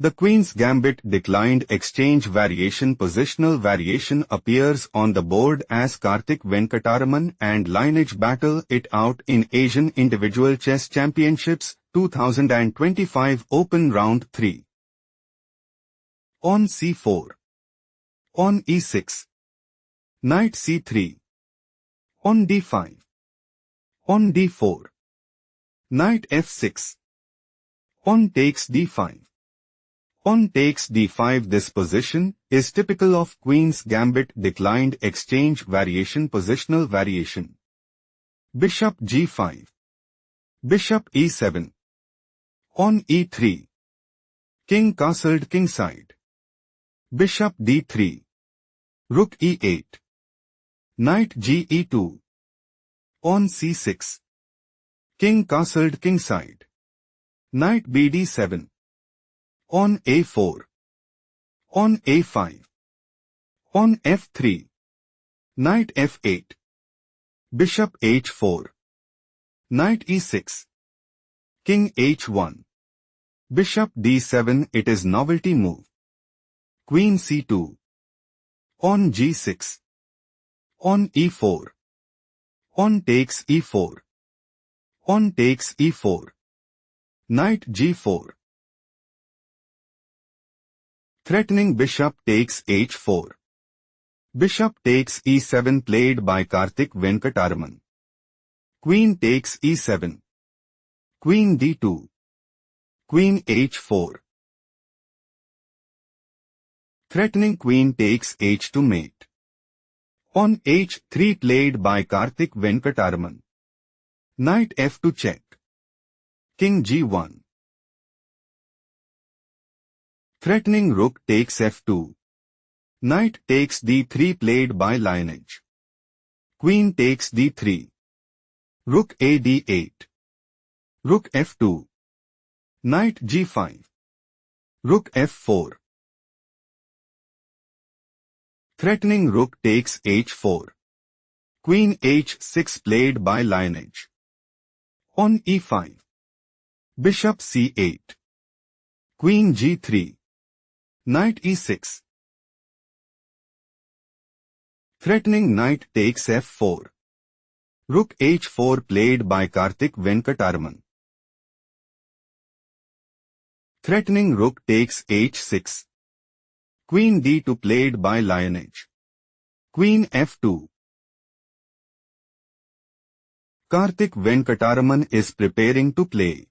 The Queen's Gambit declined exchange variation positional variation appears on the board as Karthik Venkataraman and Liyanage battle it out in Asian Individual Chess Championships 2025 Open Round 3. On c4. On e6. Knight c3. On d5. On d4. Knight f6. On takes d5. On takes d5. This position is typical of Queen's Gambit declined exchange variation positional variation. Bishop g5. Bishop e7. On e3. King castled kingside. Bishop d3. Rook e8. Knight ge2. On c6. King castled kingside. Knight bd7. On a4. On a5. On f3. Knight f8. Bishop h4. Knight e6. King h1. Bishop d7. It is novelty move. Queen c2. On g6. On e4. On takes e4. On takes e4. Knight g4. Threatening bishop takes h4. Bishop takes e7 played by Karthik Venkataraman. Queen takes e7. Queen d2. Queen h4. Threatening queen takes h2 mate. On h3 played by Karthik Venkataraman. Knight f2 check. King g1. Threatening rook takes f2. Knight takes d3 played by Liyanage. Queen takes d3. Rook a d8. Rook f2. Knight g5. Rook f4. Threatening rook takes h4. Queen h6 played by Liyanage. On e5. Bishop c8. Queen g3. Knight e6. Threatening knight takes f4. Rook h4 played by Karthik Venkataraman. Threatening rook takes h6. Queen d2 played by Liyanage. Queen f2. Karthik Venkataraman is preparing to play.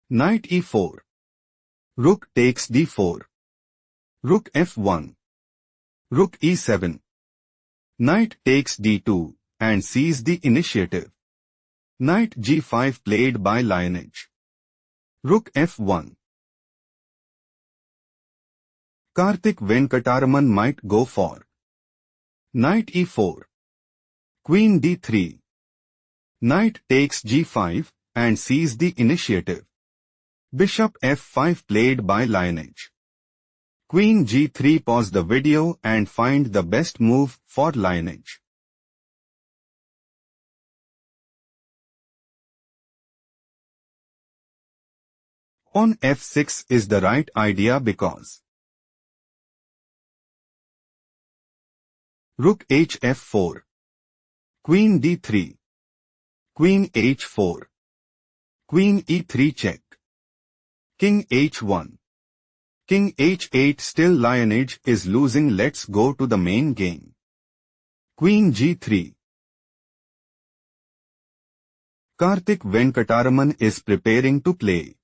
Knight e4. Rook takes d4. Rook f1. Rook e7. Knight takes d2 and seizes the initiative. Knight g5 played by Liyanage. Rook f1. Karthik Venkataraman might go for Knight e4. Queen d3. Knight takes g5 and seizes the initiative. Bishop f5 played by Liyanage. Queen g3. Pause the video and find the best move for Liyanage. On f6 is the right idea because Rook hf4. Queen d3. Queen h4. Queen e3 check. King h1. King h8. Still Liyanage is losing. Let's go to the main game. Queen g3. Karthik Venkataraman is preparing to play.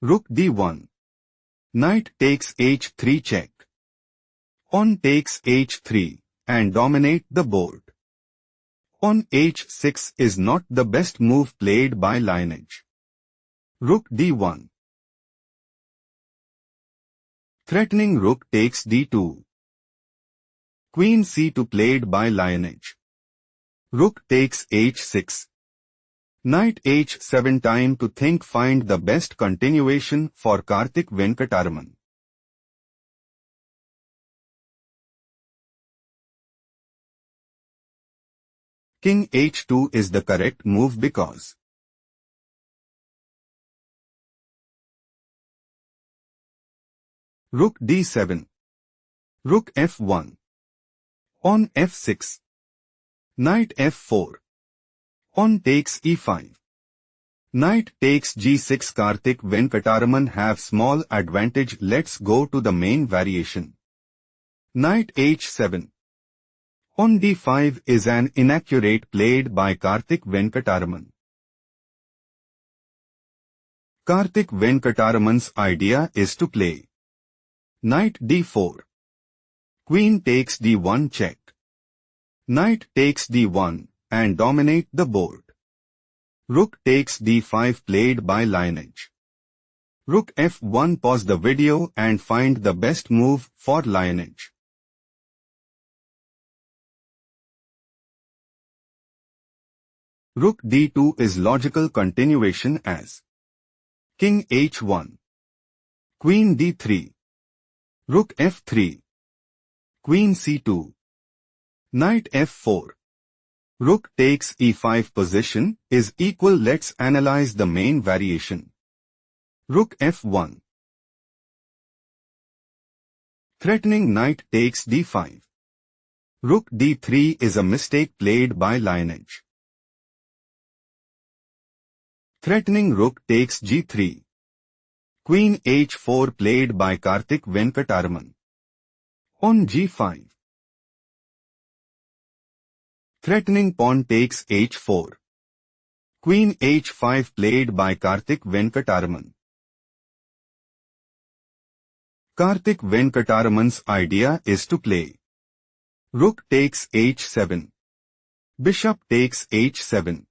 Rook d1. Knight takes h3 check. On takes h3 and dominate the board. On h6 is not the best move played by Liyanage. Rook d1. Threatening rook takes d2. Queen c2 played by Liyanage. Rook takes h6. Knight h7. Time to think. Find the best continuation for Karthik Venkataraman. King h2 is the correct move because Rook d7. Rook f1. On f6. Knight f4. On takes e5. Knight takes g6. Karthik Venkataraman have small advantage. Let's go to the main variation. Knight h7. On d5 is an inaccurate played by Karthik Venkataraman. Karthik Venkataraman's idea is to play Knight d4. Queen takes d1 check. Knight takes d1 and dominate the board. Rook takes d5 played by Liyanage. Rook f1. Pause the video and find the best move for Liyanage. Rook d2 is logical continuation as King h1. Queen d3. Rook f3. Queen c2. Knight f4. Rook takes e5 position is equal. Let's analyze the main variation. Rook f1. Threatening knight takes d5. Rook d3 is a mistake played by Liyanage. Threatening rook takes g3. Queen h4 played by Karthik Venkataraman. On g5. Threatening pawn takes h4. Queen h5 played by Karthik Venkataraman. Karthik Venkataraman's idea is to play Rook takes h7. Bishop takes h7.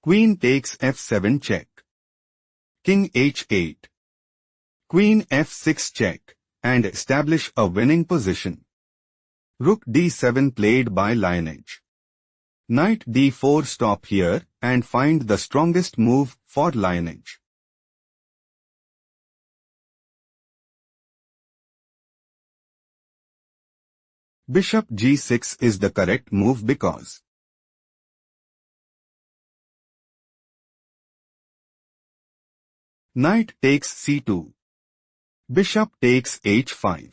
Queen takes f7 check. King h8. Queen f6 check and establish a winning position. Rook d7 played by Liyanage. Knight d4. Stop here and find the strongest move for Liyanage. Bishop g6 is the correct move because Knight takes c2. Bishop takes h5.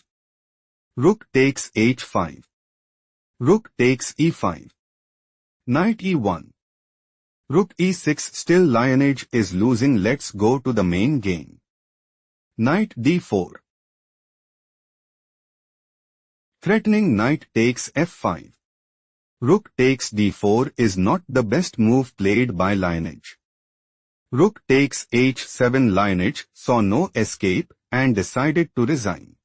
Rook takes h5. Rook takes e5. Knight e1. Rook e6. Still Liyanage is losing. Let's go to the main game. Knight d4. Threatening knight takes f5. Rook takes d4 is not the best move played by Liyanage. Rook takes h7. Liyanage saw no escape and decided to resign.